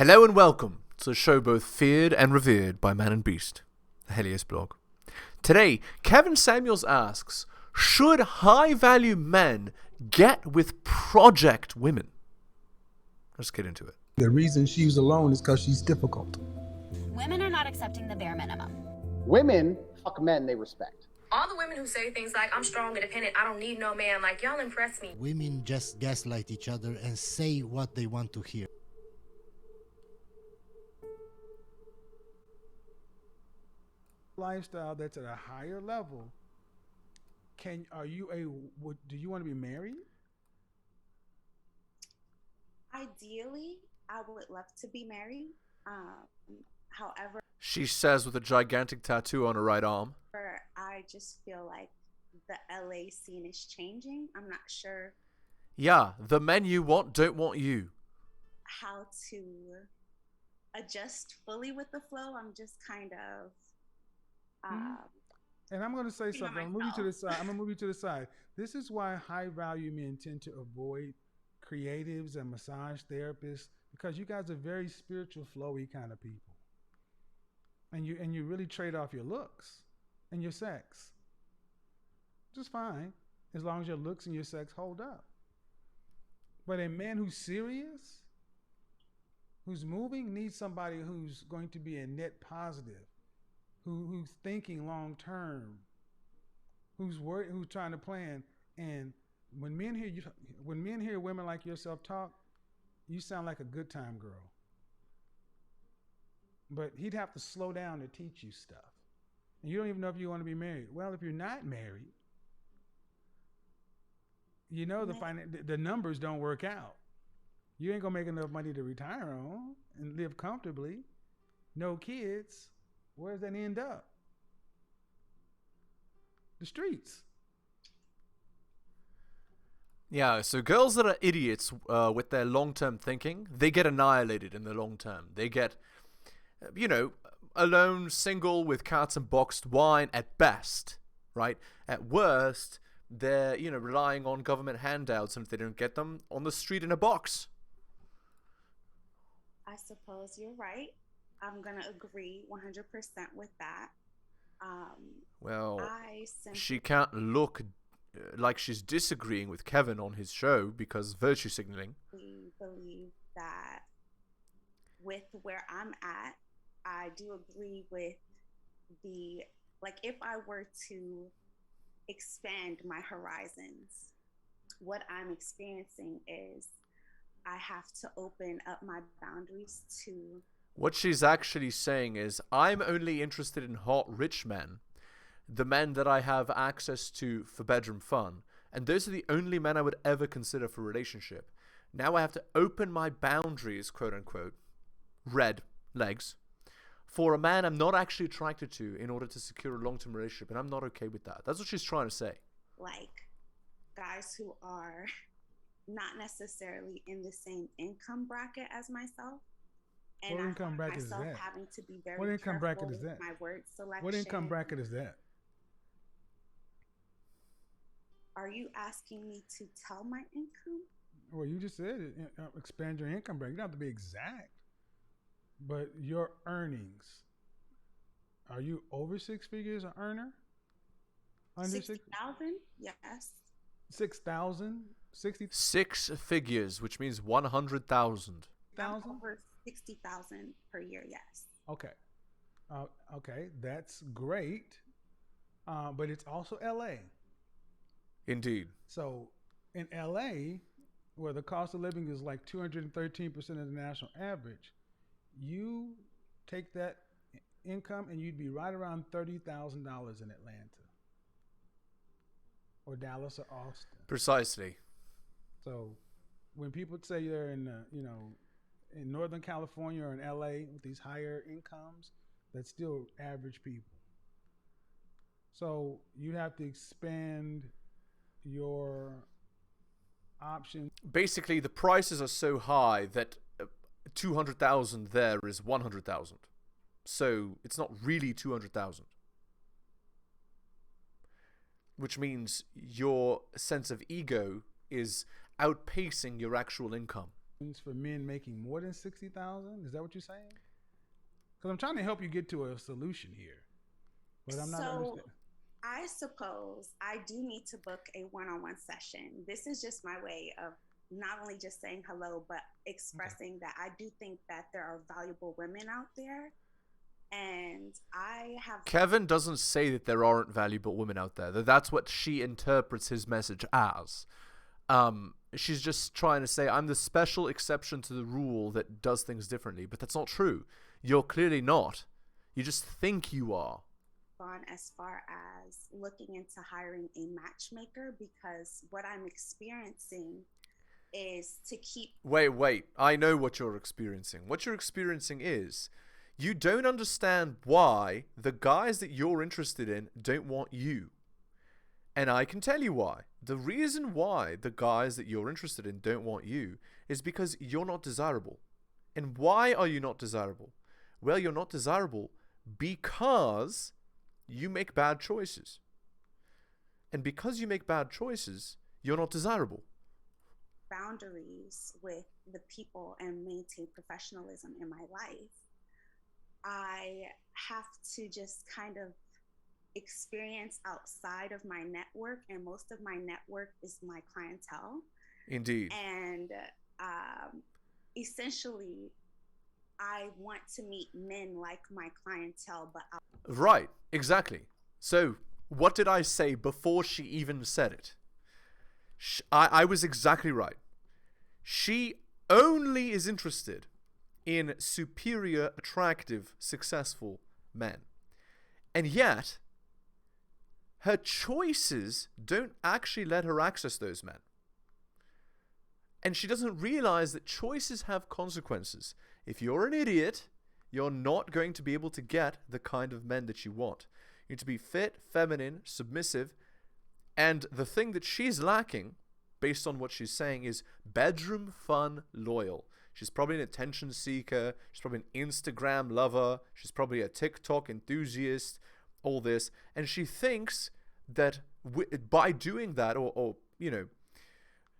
Hello and welcome to a show both feared and revered by man and beast, the heliosblog. Today, Kevin Samuels asks, should high-value men get with project women? Let's get into it. The reason she's alone is because she's difficult. Women are not accepting the bare minimum. Women fuck men they respect. All the women who say things like, I'm strong, independent, I don't need no man, like, y'all impress me. Women just gaslight each other and say what they want to hear. Lifestyle that's at a higher level. Do you want to be married? Ideally, I would love to be married. However, She says with a gigantic tattoo on her right arm. I just feel like the LA scene is changing. I'm not sure Yeah, the men you want don't want you. how to adjust fully with the flow. I'm just kind of And I'm going to say You know something. I'm going to move you to the myself. side. I'm going to move you to the side. This is why high-value men tend to avoid creatives and massage therapists, because you guys are very spiritual, flowy kind of people, and you really trade off your looks and your sex. Just fine, as long as your looks and your sex hold up. But a man who's serious, who's moving, needs somebody who's going to be a net positive, who's thinking long term, who's trying to plan. And when men hear women like yourself talk, you sound like a good time girl. But he'd have to slow down to teach you stuff. And you don't even know if you want to be married. Well, if you're not married, you know the numbers don't work out. You ain't gonna make enough money to retire on and live comfortably. No kids. Where does that end up? The streets. Yeah, so girls that are idiots with their long-term thinking, they get annihilated in the long term. They get, alone, single, with cats and boxed wine at best, right? At worst, they're, relying on government handouts, and if they don't get them, on the street in a box. I suppose you're right. I'm gonna agree 100% with that. Well, I she can't look like she's disagreeing with Kevin on his show because virtue signaling. simply believe that with where I'm at, I do agree with if I were to expand my horizons, what I'm experiencing is I have to open up my boundaries to. What she's actually saying is, I'm only interested in hot, rich men, the men that I have access to for bedroom fun, and those are the only men I would ever consider for a relationship. Now I have to open my boundaries, quote unquote, red legs, for a man I'm not actually attracted to in order to secure a long-term relationship, and I'm not okay with that. That's what she's trying to say. Like guys who are not necessarily in the same income bracket as myself. And What I income find bracket is myself that? having to be very What income careful bracket is with that? my word selection. What income bracket is that? Are you asking me to tell my income? Well, you just said it. Expand your income bracket. You don't have to be exact. But your earnings. Are you over six figures an earner? Under 60,000? Yes. 6,000? 60,000? Six figures, which means 100,000. I'm over 60,000 per year. Yes. Okay. Okay, that's great. But it's also LA. Indeed. So in LA, where the cost of living is like 213% of the national average, you take that income and you'd be right around $30,000 in Atlanta or Dallas or Austin. Precisely. So when people say they're in, in Northern California or in LA with these higher incomes, that's still average people. So you have to expand your options. Basically, the prices are so high that 200,000 there is 100,000. So it's not really 200,000. Which means your sense of ego is outpacing your actual income. for men making more than 60,000? Is that what you're saying? Because I'm trying to help you get to a solution here, but I'm not understanding. I suppose I do need to book a one-on-one session. This is just my way of not only just saying hello, but expressing that I do think that there are valuable women out there. And I have... Kevin doesn't say that there aren't valuable women out there. That's what she interprets his message as. She's just trying to say, I'm the special exception to the rule that does things differently. But that's not true. You're clearly not. You just think you are. Gone as far as looking into hiring a matchmaker, because what I'm experiencing is to keep... Wait. I know what you're experiencing. What you're experiencing is you don't understand why the guys that you're interested in don't want you. And I can tell you why. The reason why the guys that you're interested in don't want you is because you're not desirable. And why are you not desirable? Well, you're not desirable because you make bad choices. And because you make bad choices, you're not desirable. Boundaries with the people and maintain professionalism in my life, I have to just kind of experience outside of my network, and most of my network is my clientele. Indeed. And essentially, I want to meet men like my clientele, but right, exactly. So what did I say before she even said it? I was exactly right. She only is interested in superior, attractive, successful men. And yet, her choices don't actually let her access those men. And she doesn't realize that choices have consequences. If you're an idiot, you're not going to be able to get the kind of men that you want. You need to be fit, feminine, submissive, and the thing that she's lacking, based on what she's saying, is bedroom fun loyal. She's probably an attention seeker. She's probably an Instagram lover. She's probably a TikTok enthusiast, all this. And she thinks that by doing that, or you know,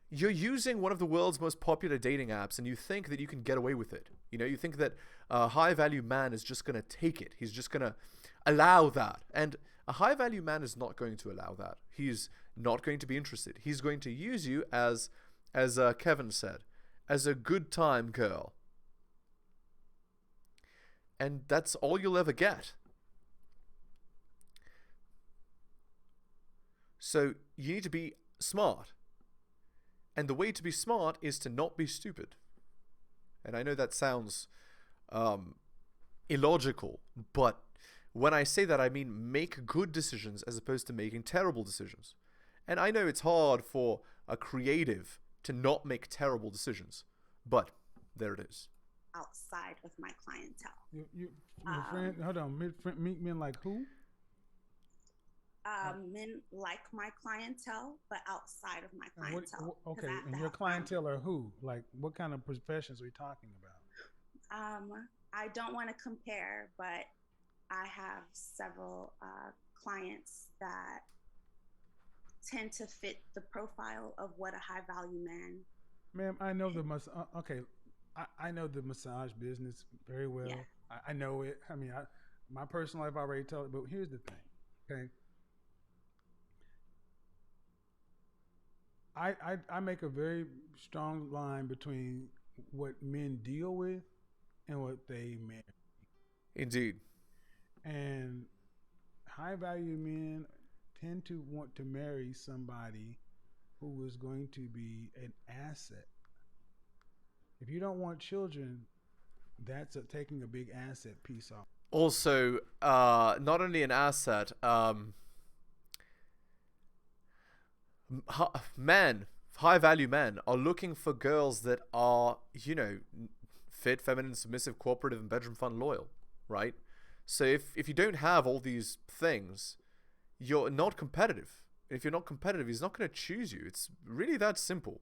you're using one of the world's most popular dating apps and you think that you can get away with it. You know, you think that a high-value man is just going to take it. He's just going to allow that. And a high-value man is not going to allow that. He's not going to be interested. He's going to use you as Kevin said, as a good time girl. And that's all you'll ever get. So you need to be smart. And the way to be smart is to not be stupid. And I know that sounds illogical, but when I say that, I mean make good decisions as opposed to making terrible decisions. And I know it's hard for a creative to not make terrible decisions, but there it is. Outside of my clientele. Your friend, hold on, meet men like who? Men like my clientele, but outside of my clientele. Okay, and your clientele are who? Like, what kind of professions are we talking about? I don't want to compare, but I have several clients that tend to fit the profile of what a high-value man. Ma'am, I know I know the massage business very well. Yeah. I know it. I mean, my personal life I already told it, but here's the thing, okay? I make a very strong line between what men deal with and what they marry. Indeed. And high-value men tend to want to marry somebody who is going to be an asset. If you don't want children, that's taking a big asset piece off. Also, not only an asset, high-value men are looking for girls that are, you know, fit, feminine, submissive, cooperative, and bedroom fun loyal, right? So if you don't have all these things, you're not competitive. And if you're not competitive, he's not going to choose you. It's really that simple.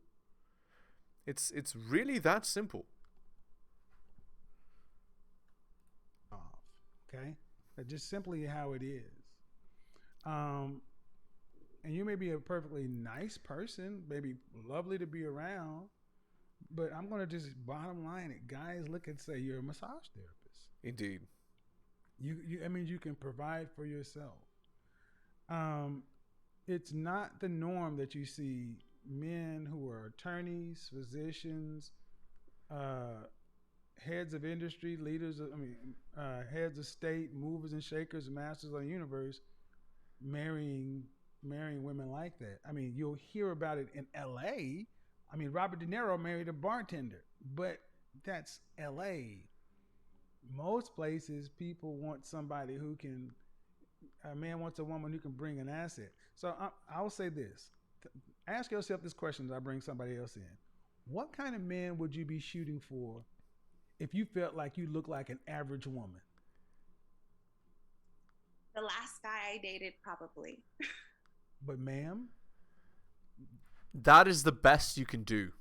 It's really that simple. Okay? That's just simply how it is. And you may be a perfectly nice person, maybe lovely to be around, But I'm gonna just bottom line it. Guys look and say you're a massage therapist. Indeed. I mean, you can provide for yourself. It's not the norm that you see men who are attorneys, physicians, heads of industry, leaders. Heads of state, movers and shakers, masters of the universe, marrying women like that. I mean, you'll hear about it in L.A. I mean, Robert De Niro married a bartender, but that's L.A. Most places, people want somebody who can. A man wants a woman who can bring an asset. So I'll say this: ask yourself this question as I bring somebody else in. What kind of man would you be shooting for if you felt like you looked like an average woman? The last guy I dated, probably. But ma'am, that is the best you can do.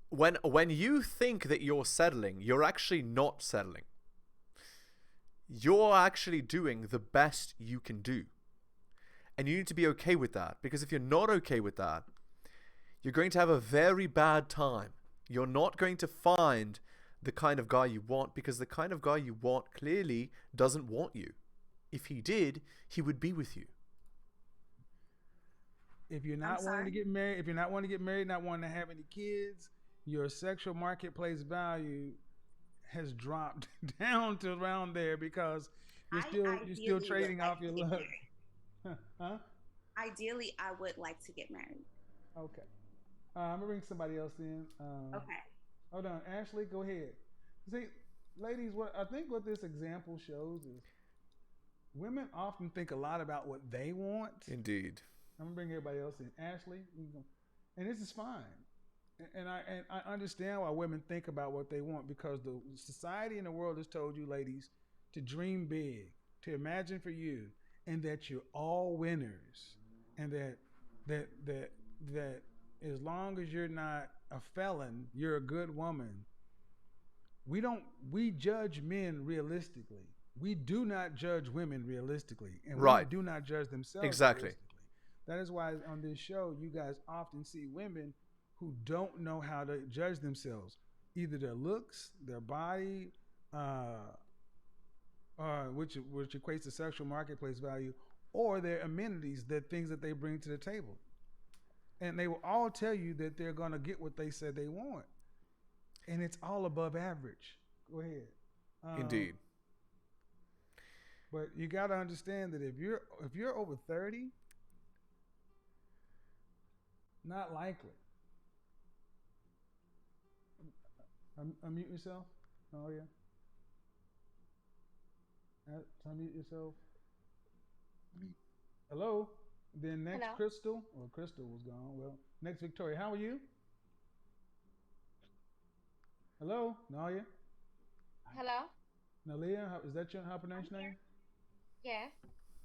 When you think that you're settling, you're actually not settling. You're actually doing the best you can do. And you need to be okay with that, because if you're not okay with that, you're going to have a very bad time. You're not going to find the kind of guy you want, because the kind of guy you want clearly doesn't want you. If he did, he would be with you. If you're not wanting to get married, not wanting to have any kids, your sexual marketplace value has dropped down to around there because you're still trading off your look. Huh? Ideally, I would like to get married. Okay. I'm gonna bring somebody else in. Okay. Hold on, Ashley, go ahead. See, ladies, what this example shows is women often think a lot about what they want. Indeed. I'm gonna bring everybody else in. Ashley, and this is fine. And I understand why women think about what they want, because the society and the world has told you, ladies, to dream big, to imagine for you, and that you're all winners, and that as long as you're not a felon, you're a good woman. We judge men realistically. We do not judge women realistically, and right. we do not judge themselves exactly. realistically. That is why on this show, you guys often see women who don't know how to judge themselves, either their looks, their body, which equates to sexual marketplace value, or their amenities, the things that they bring to the table. And they will all tell you that they're going to get what they said they want. And it's all above average. Go ahead. Indeed. But you got to understand that if you're over 30, not likely. Unmute yourself. Oh, yeah. Unmute yourself. Hello. Then next, hello. Crystal. Well, Crystal was gone. Well, next, Victoria. How are you? Hello, Nalia. Hello. Nalia, is that how I pronounce your name? Yeah.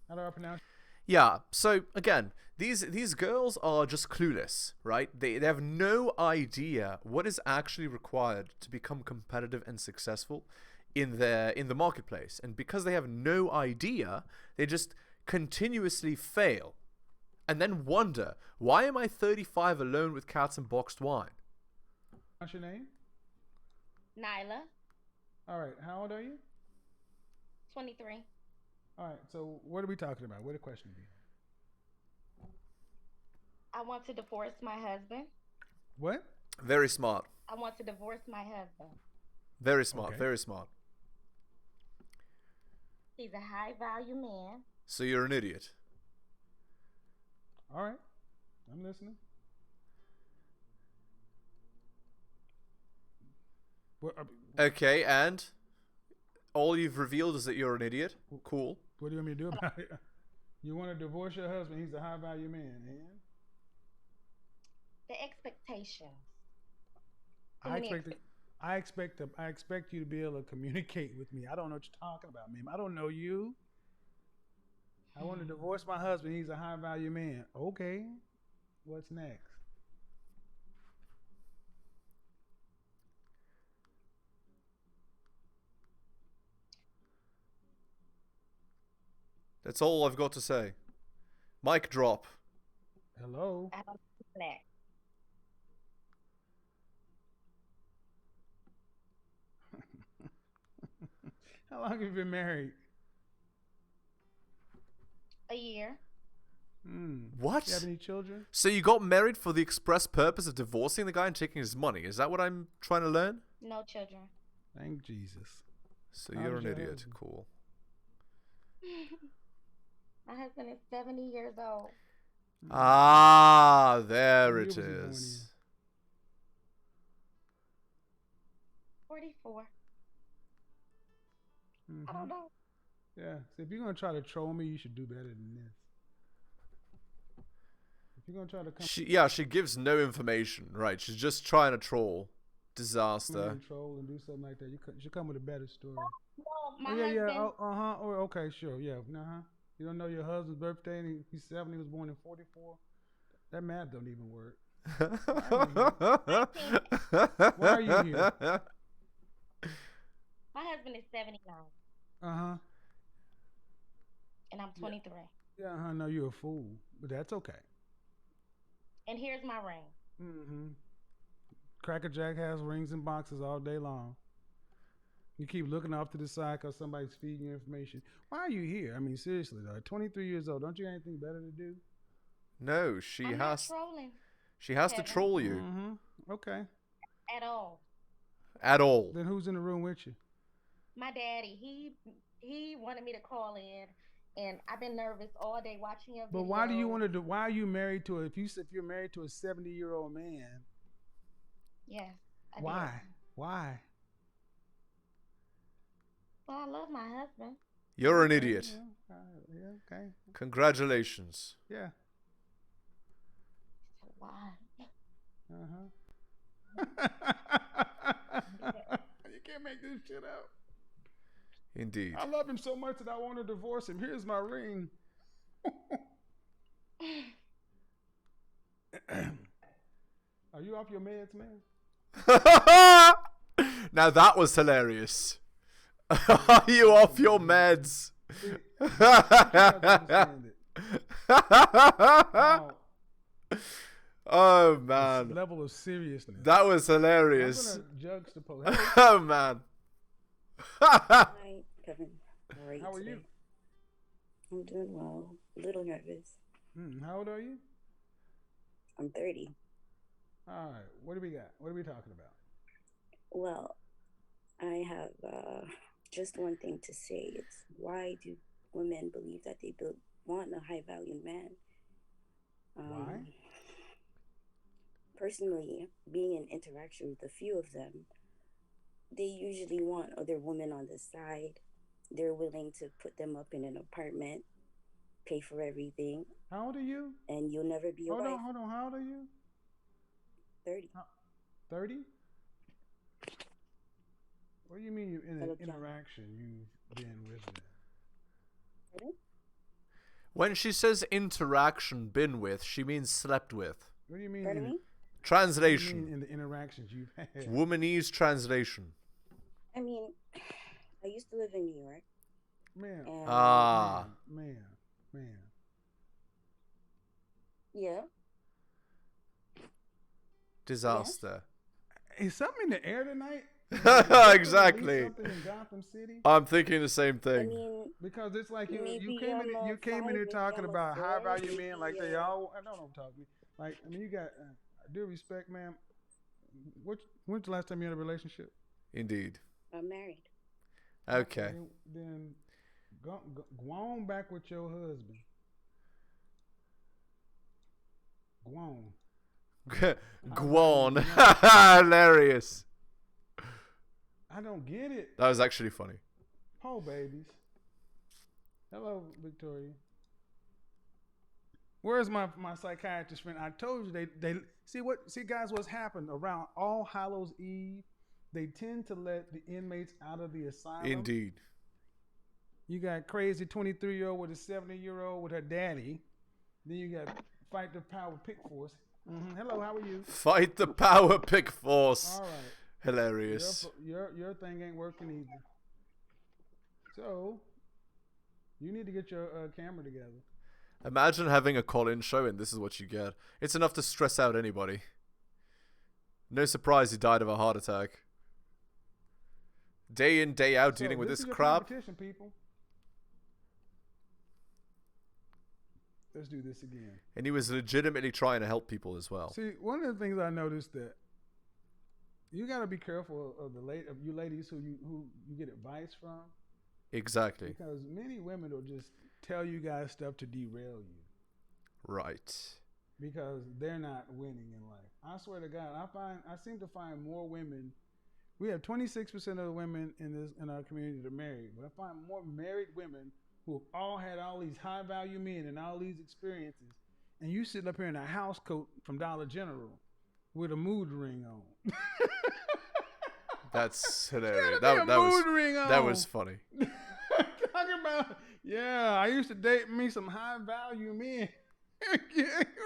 How do I pronounce? Yeah. So again, these girls are just clueless, right? They have no idea what is actually required to become competitive and successful in the marketplace, and because they have no idea, they just continuously fail, and then wonder, why am I 35 alone with cats and boxed wine? What's your name? Nyla. All right. How old are you? 23. All right. So what are we talking about? What the question be? I want to divorce my husband. What? Very smart. I want to divorce my husband. Very smart. Okay. Very smart. He's a high value man. So you're an idiot. All right. I'm listening. Okay, and all you've revealed is that you're an idiot. Cool. What do you want me to do about it? You want to divorce your husband? He's a high value man, and the expectations. I expect you to be able to communicate with me. I don't know what you're talking about, ma'am. I don't know you. I want to divorce my husband. He's a high value man. Okay. What's next? That's all I've got to say. Mic drop. Hello. How long have you been married? A year. What? You have any children? So you got married for the express purpose of divorcing the guy and taking his money? Is that what I'm trying to learn? No children. Thank Jesus. So How you're old's an your idiot. husband? Cool. My husband is 70 years old. Ah, there What it year was he born is. 44. Mhm. I don't know. Yeah. So if you're gonna try to troll me, you should do better than this. If you're gonna try to come She gives no information. Right, she's just trying to troll. in Disaster. and troll and do something like that, you should come with a better story. Well, my Oh, yeah. husband. Oh, okay, sure. Yeah. You don't know your husband's birthday and he's 70, he was born in 44? That math don't even work. Why are you here? My husband is 79, Uh-huh. and I'm 23. Yeah, I know you're a fool, but that's okay. And here's my ring. Mm-hmm. Cracker Jack has rings and boxes all day long. You keep looking off to the side because somebody's feeding you information. Why are you here? I mean, seriously, though. At 23 years old, don't you have anything better to do? No, she I'm not has. trolling She has to Kevin. troll you Mm-hmm. Okay. at all. at all. Then who's in the room with you? My daddy, he wanted me to call in, and I've been nervous all day watching your But videos. why do you want to do? Why are you married to if you're married to a 70-year-old man? Yes. I did. Why? Why? Well, I love my husband. You're an idiot. Yeah. Okay. Congratulations. Yeah. So why? Uh-huh. You can't make this shit up. Indeed. I love him so much that I want to divorce him. Here's my ring. Are you off your meds, man? Now that was hilarious. Are you off your meds? See, you don't understand it. Wow. Oh This man, level of seriousness. that was hilarious. I'm gonna juxtapose. Hello, Oh man. Hi, Kevin. How are you How are today? you? I'm doing well. A little nervous. How old are you? I'm 30. All right. What do we got? What are we talking about? Well, I have just one thing to say. It's why do women believe that they want a high value man? Why? Personally, being in interaction with a few of them, they usually want other women on the side. They're willing to put them up in an apartment, pay for everything, How old are you? and you'll never be a Hold wife. on. How old are you? 30. 30? What do you mean you in an Hello, John. interaction you've been with them? Pardon? When she says interaction been with, she means slept with. What do you mean? Pardon me? What do you mean Translation. in the interactions you've had? Womanese translation. I mean, I used to live in New York. Man. And Ah. Man. yeah. Disaster. Is something in the air tonight? Exactly. Something in Gotham City? I'm thinking the same I thing. mean, Because it's like you maybe came in I'm a you came in five, here maybe talking I'm a about high four, value men like they maybe, all. I don't talk to me. Like I mean, you got due respect, ma'am. When's the last time you had a relationship? Indeed. I'm married. Okay. Then go on back with your husband. Go on. Guan. Hilarious. I don't get it. That was actually funny. Oh, babies. Hello, Victoria. Where's my psychiatrist friend? I told you they see guys, what's happened around All Hallows Eve, they tend to let the inmates out of the asylum. Indeed. You got crazy 23-year-old with a 70-year-old with her daddy. Then you got Fight the Power Pick Force. Hello, how are you? Fight the power pick force. All right. Hilarious. Your thing ain't working either. So you need to get your camera together. Imagine having a call-in show and this is what you get. It's enough to stress out anybody. No surprise he died of a heart attack. Day in, day out, So dealing with this this is your crap. competition, people. Let's do this again. And he was legitimately trying to help people as well. See, one of the things I noticed that you got to be careful of you ladies who you get advice from. Exactly. Because many women will just tell you guys stuff to derail you. Right. Because they're not winning in life. I swear to God, I seem to find more women. We have 26% of the women in our community that are married, but I find more married women who have all had all these high value men and all these experiences, and you sitting up here in a house coat from Dollar General with a mood ring on. That's hilarious. That was funny. Talking about, yeah, I used to date me some high value men.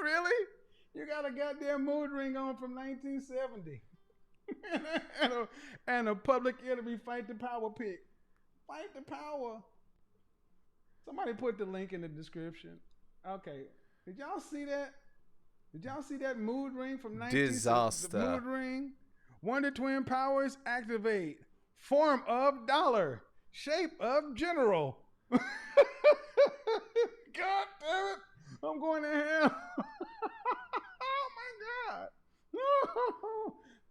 Really? You got a goddamn mood ring on from 1970. and a public enemy fight the power pick. Fight the power. Somebody put the link in the description. Okay. Did y'all see that? Did y'all see that mood ring from 1970? Disaster. The mood ring. Wonder Twin powers activate. Form of dollar. Shape of general. God damn it. I'm going to hell. Oh my God.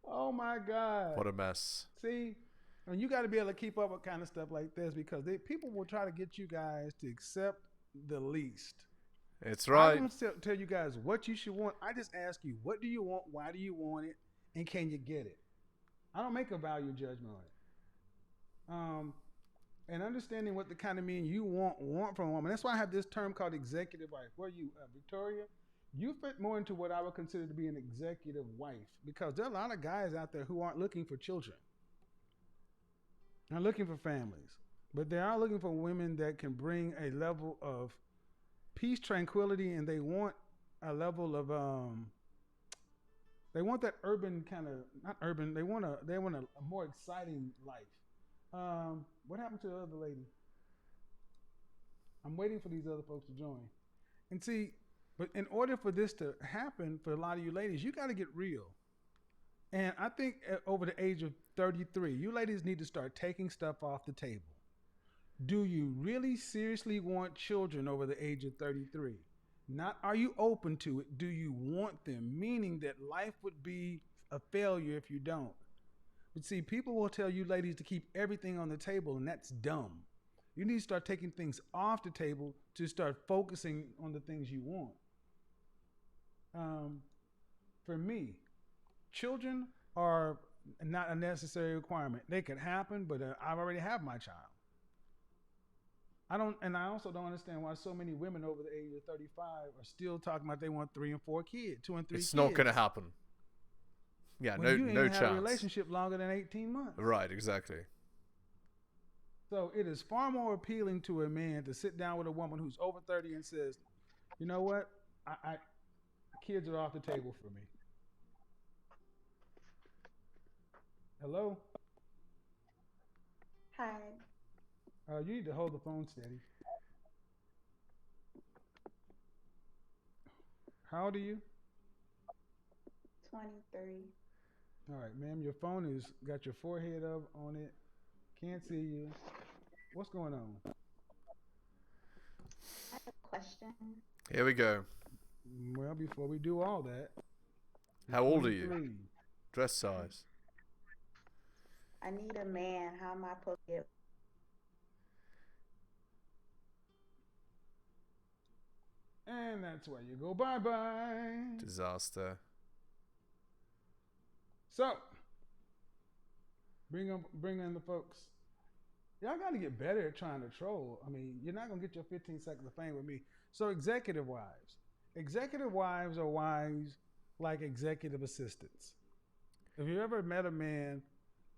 Oh my God. What a mess. See, and you got to be able to keep up with kind of stuff like this because people will try to get you guys to accept the least. It's right. I don't tell you guys what you should want. I just ask you, what do you want? Why do you want it? And can you get it? I don't make a value judgment on it. And understanding what the kind of men you want from a woman. That's why I have this term called executive wife. Where you, Victoria, you fit more into what I would consider to be an executive wife because there are a lot of guys out there who aren't looking for children. Not looking for families, but they are looking for women that can bring a level of peace, tranquility, and they want a level of they want that urban kind of not urban. They want a more exciting life. What happened to the other lady? I'm waiting for these other folks to join. And see, but in order for this to happen for a lot of you ladies, you got to get real. And I think over the age of 33, you ladies need to start taking stuff off the table. Do you really seriously want children over the age of 33? Not are you open to it? Do you want them? Meaning that life would be a failure if you don't. But see, people will tell you ladies to keep everything on the table, and that's dumb. You need to start taking things off the table to start focusing on the things you want. For me, children are not a necessary requirement. They could happen, but I already have my child. I also don't understand why so many women over the age of 35 are still talking about they want 3 and 4 kids, 2 and 3 kids. It's not going to happen. Yeah, when no you ain't chance. had a relationship longer than 18 months. Right, exactly. So it is far more appealing to a man to sit down with a woman who's over 30 and says, you know what, I kids are off the table for me. Hello? Hi. You need to hold the phone steady. How old are you? 23. All right, ma'am, your phone is got your forehead up on it. Can't see you. What's going on? I have a question. Here we go. Well, before we do all that. How old are you? Dress size. I need a man. How am I supposed to get? And that's where you go bye-bye. Disaster. So, bring in the folks. Y'all got to get better at trying to troll. I mean, you're not going to get your 15 seconds of fame with me. So, executive wives. Executive wives are wives like executive assistants. If you ever met a man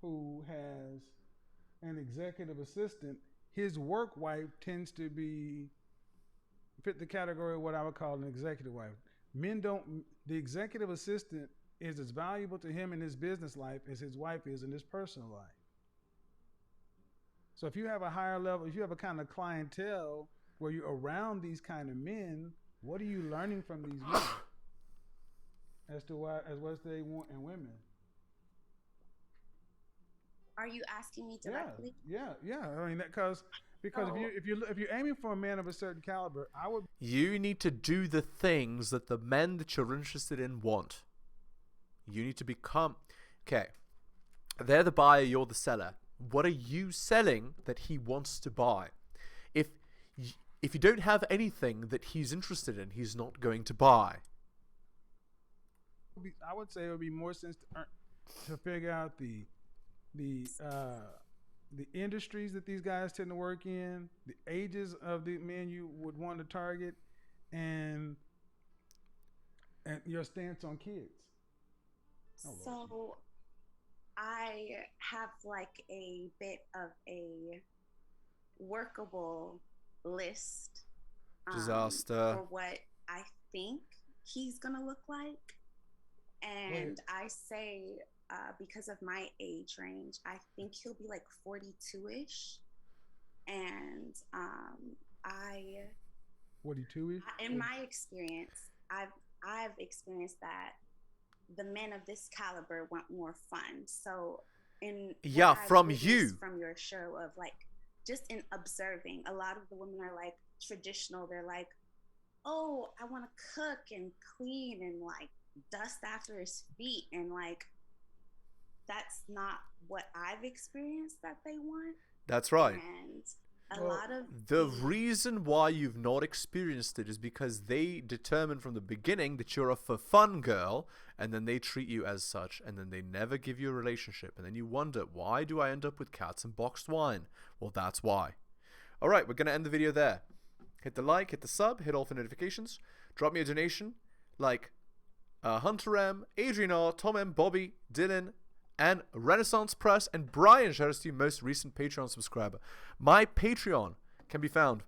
who has an executive assistant, his work wife tends to fit the category of what I would call an executive wife. The executive assistant is as valuable to him in his business life as his wife is in his personal life. So if you have a higher level, if you have a kind of clientele where you're around these kind of men, what are you learning from these men as what they want in women? Are you asking me Yeah, directly? yeah. I mean, because if you're aiming for a man of a certain caliber, I would. You need to do the things that the men that you're interested in want. You need to become... Okay. They're the buyer, you're the seller. What are you selling that he wants to buy? If you don't have anything that he's interested in, he's not going to buy. I would say it would be more sense to figure out the industries that these guys tend to work in, the ages of the men you would want to target, and your stance on kids. So I have like a bit of a workable list Disaster. for what I think he's gonna look like. And I say, because of my age range, I think he'll be like 42-ish. And 42-ish? in my experience, I've experienced that the men of this caliber want more fun. So from your show of like, just in observing, a lot of the women are like traditional. They're like, oh, I want to cook and clean and like dust after his feet, and like that's not what I've experienced that they want. That's right. And a lot of the reason why you've not experienced it is because they determine from the beginning that you're a for fun girl, and then they treat you as such, and then they never give you a relationship, and then you wonder, why do I end up with cats and boxed wine? Well, that's why. All right, we're going to end the video there. Hit the like, hit the sub, hit all for notifications. Drop me a donation like Hunter M, Adrian R, Tom M, Bobby, Dylan, and Renaissance Press, and Brian. Shout out to you, most recent Patreon subscriber. My Patreon can be found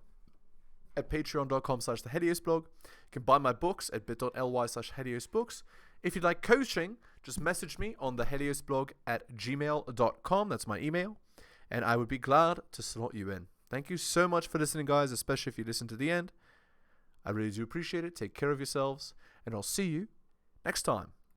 at patreon.com/theheliosblog. You can buy my books at bit.ly/heliosbooks. If you'd like coaching, just message me on theheliosblog at gmail.com. That's my email, and I would be glad to slot you in. Thank you so much for listening, guys, especially if you listen to the end. I really do appreciate it. Take care of yourselves, and I'll see you next time.